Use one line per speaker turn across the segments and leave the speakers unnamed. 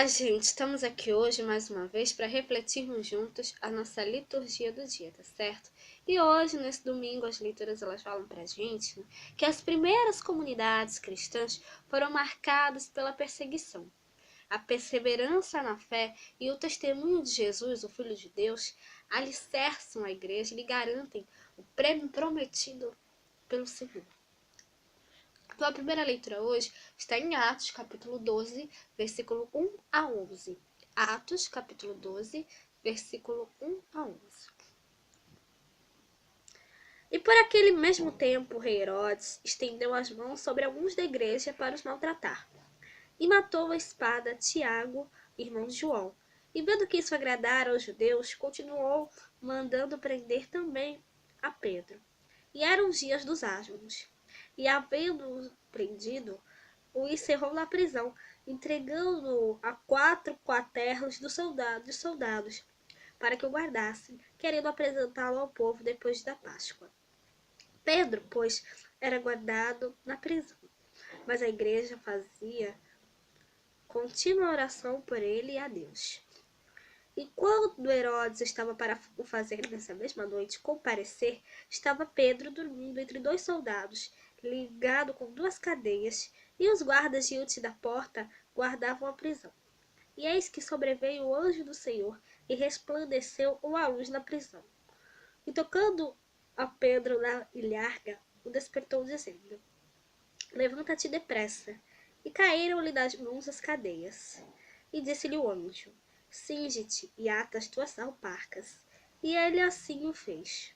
Olá, gente! Estamos aqui hoje mais uma vez para refletirmos juntos a nossa liturgia do dia, tá certo? E hoje, nesse domingo, as leituras elas falam pra gente, né, que as primeiras comunidades cristãs foram marcadas pela perseguição. A perseverança na fé e o testemunho de Jesus, o Filho de Deus, alicerçam a igreja e lhe garantem o prêmio prometido pelo Senhor. Então, a primeira leitura hoje está em Atos, capítulo 12, versículo 1 a 11. Atos, capítulo 12, versículo 1 a 11. E por aquele mesmo tempo, o rei Herodes estendeu as mãos sobre alguns da igreja para os maltratar. E matou a espada Tiago, irmão de João. E vendo que isso agradara aos judeus, continuou mandando prender também a Pedro. E eram os dias dos asmos. E havendo-o prendido, o encerrou na prisão, entregando-o a 4 quaternos dos soldados, para que o guardassem, querendo apresentá-lo ao povo depois da Páscoa. Pedro, pois, era guardado na prisão, mas a igreja fazia contínua oração por ele e a Deus. E quando Herodes estava para o fazer nessa mesma noite comparecer, estava Pedro dormindo entre 2 soldados, ligado com 2 cadeias, e os guardas diante da porta guardavam a prisão. E eis que sobreveio o anjo do Senhor, e resplandeceu uma luz na prisão. E tocando a Pedro na ilharga, o despertou, dizendo: Levanta-te depressa. E caíram-lhe das mãos as cadeias. E disse-lhe o anjo: Cinge-te e ata as tuas alparcas. E ele assim o fez.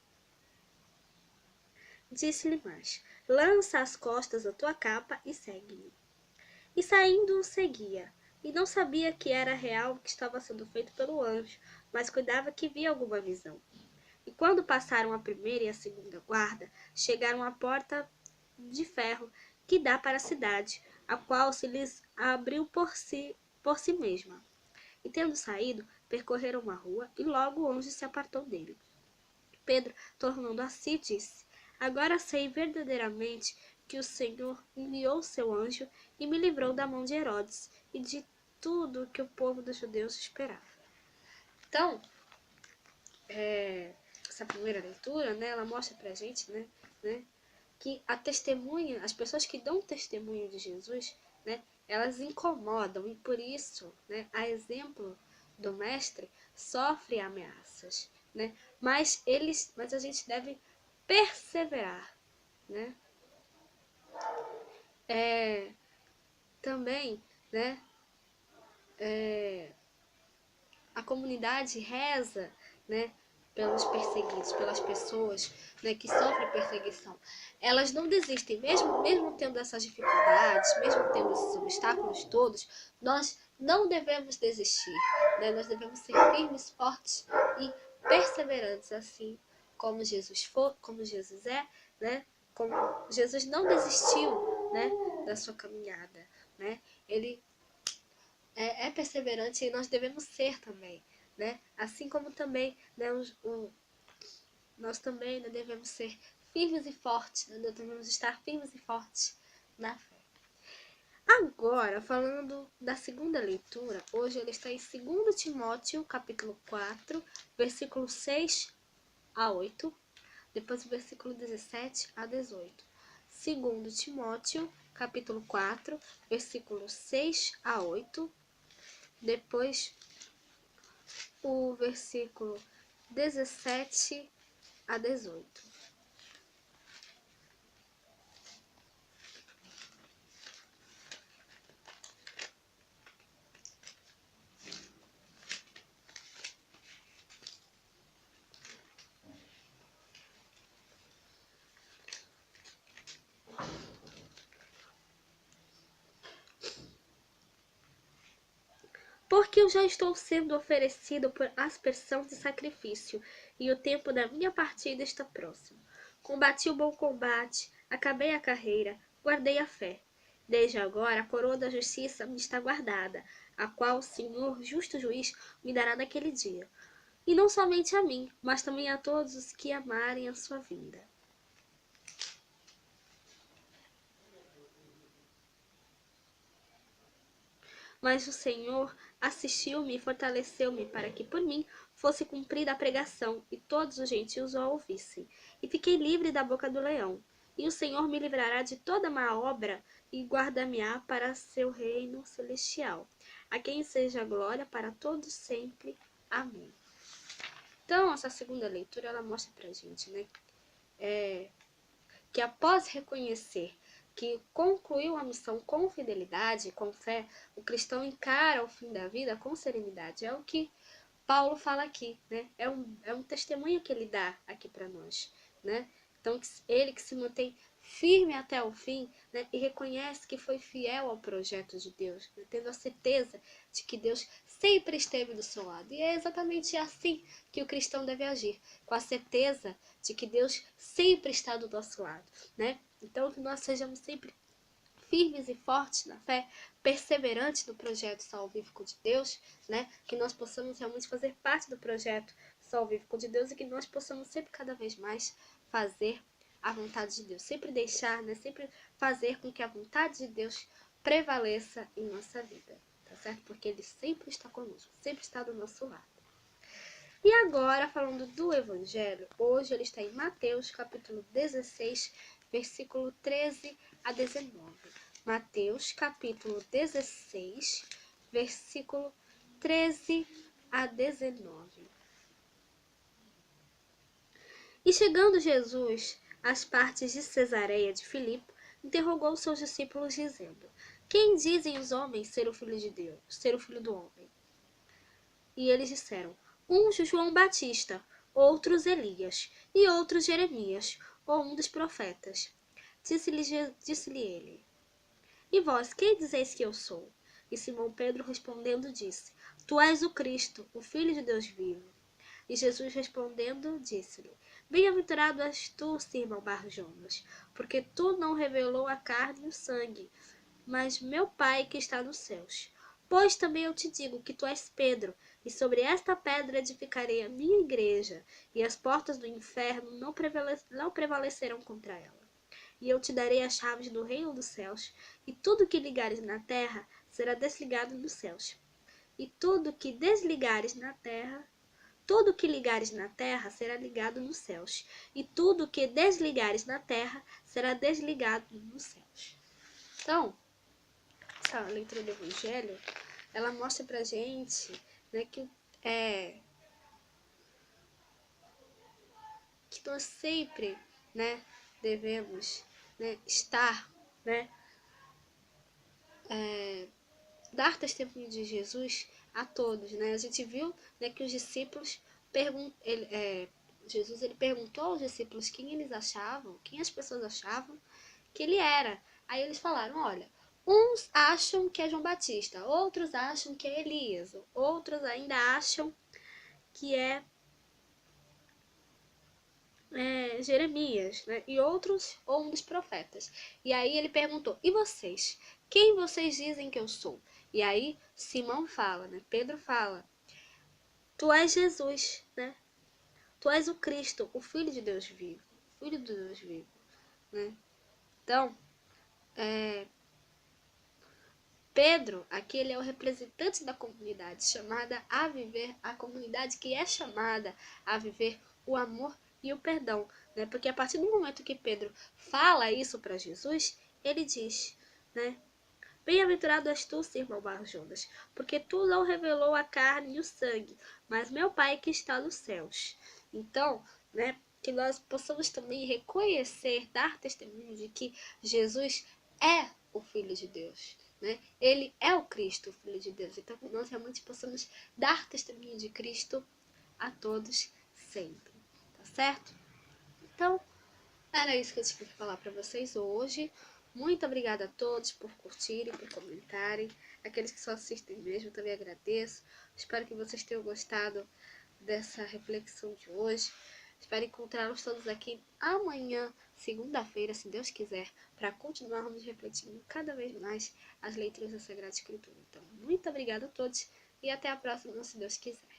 Disse-lhe mais: Lança às costas a tua capa e segue-me. E saindo o seguia, e não sabia que era real o que estava sendo feito pelo anjo, mas cuidava que via alguma visão. E quando passaram a primeira e a segunda guarda, chegaram à porta de ferro que dá para a cidade, a qual se lhes abriu por si mesma. E tendo saído, percorreram uma rua, e logo o anjo se apartou dele. Pedro, tornando a si, disse: Agora sei verdadeiramente que o Senhor enviou seu anjo e me livrou da mão de Herodes e de tudo o que o povo dos judeus esperava. Então, essa primeira leitura, né, ela mostra pra gente, né, que a testemunha, as pessoas que dão testemunho de Jesus, né, elas incomodam, e por isso, né, a exemplo do mestre, sofre ameaças, né, mas a gente deve perseverar, né. Também, né, a comunidade reza, né, pelos perseguidos, pelas pessoas, né, que sofrem perseguição. Elas não desistem, mesmo tendo essas dificuldades, mesmo tendo esses obstáculos todos, nós não devemos desistir, né? Nós devemos ser firmes, fortes e perseverantes, assim como como Jesus é, né? Como Jesus não desistiu, né, da sua caminhada, né? Ele é perseverante e nós devemos ser também, né? Assim como também, né, nós também, né, devemos ser firmes e fortes, né? Nós devemos estar firmes e fortes na fé. Agora, falando da segunda leitura, hoje ele está em 2 Timóteo, capítulo 4, versículo 6 a 8, depois o versículo 17 a 18. 2 Timóteo, capítulo 4, versículo 6 a 8, depois o versículo 17 a 18. Porque eu já estou sendo oferecido por aspersão de sacrifício, e o tempo da minha partida está próximo. Combati o bom combate, acabei a carreira, guardei a fé. Desde agora a coroa da justiça me está guardada, a qual o Senhor, justo juiz, me dará naquele dia. E não somente a mim, mas também a todos os que amarem a sua vinda. Mas o Senhor assistiu-me e fortaleceu-me para que por mim fosse cumprida a pregação e todos os gentios o ouvissem. E fiquei livre da boca do leão. E o Senhor me livrará de toda má obra e guardar-me-á para seu reino celestial. A quem seja a glória para todos sempre. Amém. Então, essa segunda leitura, ela mostra pra gente, né, que após reconhecer que concluiu a missão com fidelidade, com fé, o cristão encara o fim da vida com serenidade. É o que Paulo fala aqui, né? É um testemunho que ele dá aqui para nós, né? Então, ele que se mantém firme até o fim, né? E reconhece que foi fiel ao projeto de Deus, né? Tendo a certeza de que Deus sempre esteve do seu lado. E é exatamente assim que o cristão deve agir, com a certeza de que Deus sempre está do nosso lado, né? Então, que nós sejamos sempre firmes e fortes na fé, perseverantes no projeto salvífico de Deus, né? Que nós possamos realmente fazer parte do projeto salvífico de Deus e que nós possamos sempre cada vez mais fazer a vontade de Deus, sempre deixar, né? Sempre fazer com que a vontade de Deus prevaleça em nossa vida, tá certo? Porque Ele sempre está conosco, sempre está do nosso lado. E agora, falando do Evangelho, hoje ele está em Mateus, capítulo 16, versículo 13 a 19. Mateus, capítulo 16, versículo 13 a 19. E chegando Jesus às partes de Cesareia de Filipe, interrogou seus discípulos, dizendo: Quem dizem os homens ser o Filho de Deus, ser o Filho do Homem? E eles disseram: uns João Batista, outros Elias, e outros Jeremias, ou um dos profetas. Disse-lhe ele: E vós, quem dizeis que eu sou? E Simão Pedro respondendo disse: Tu és o Cristo, o Filho de Deus vivo. E Jesus respondendo disse-lhe: Bem-aventurado és tu, Simão Bar-Jonas, porque tu não revelou a carne e o sangue, mas meu Pai que está nos céus. Pois também eu te digo que tu és Pedro, e sobre esta pedra edificarei a minha igreja, e as portas do inferno não prevalecerão contra ela. E eu te darei as chaves do reino dos céus, e tudo que ligares na terra será desligado nos céus. E tudo que desligares na terra, tudo que ligares na terra será ligado nos céus, e tudo que desligares na terra será desligado nos céus. Então, essa leitura do Evangelho, ela mostra pra gente, né, que nós sempre, né, devemos, né, estar, né, dar testemunho de Jesus a todos, né? A gente viu, né, que os discípulos Jesus ele perguntou aos discípulos quem eles achavam, quem as pessoas achavam que ele era. Aí eles falaram: olha, uns acham que é João Batista, outros acham que é Elias, outros ainda acham que é Jeremias, né? E outros, ou um dos profetas. E aí ele perguntou: e vocês? Quem vocês dizem que eu sou? E aí Simão fala, né? Pedro fala: tu és Jesus, né? Tu és o Cristo, o Filho de Deus vivo, Filho de Deus vivo, né? Então, Pedro, aqui ele é o representante da comunidade, chamada a viver, a comunidade que é chamada a viver o amor e o perdão, né? Porque a partir do momento que Pedro fala isso para Jesus, ele diz, né? Bem-aventurado és tu, Simão Bar-Jonas, porque tu não revelou a carne e o sangue, mas meu Pai que está nos céus. Então, né, que nós possamos também reconhecer, dar testemunho de que Jesus é o Filho de Deus, né? Ele é o Cristo, o Filho de Deus. Então, que nós realmente possamos dar testemunho de Cristo a todos sempre, tá certo? Então, era isso que eu tinha que falar para vocês hoje. Muito obrigada a todos por curtirem, por comentarem. Aqueles que só assistem mesmo, também agradeço. Espero que vocês tenham gostado dessa reflexão de hoje. Espero encontrá-los todos aqui amanhã, segunda-feira, se Deus quiser, para continuarmos refletindo cada vez mais as leituras da Sagrada Escritura. Então, muito obrigada a todos e até a próxima, se Deus quiser.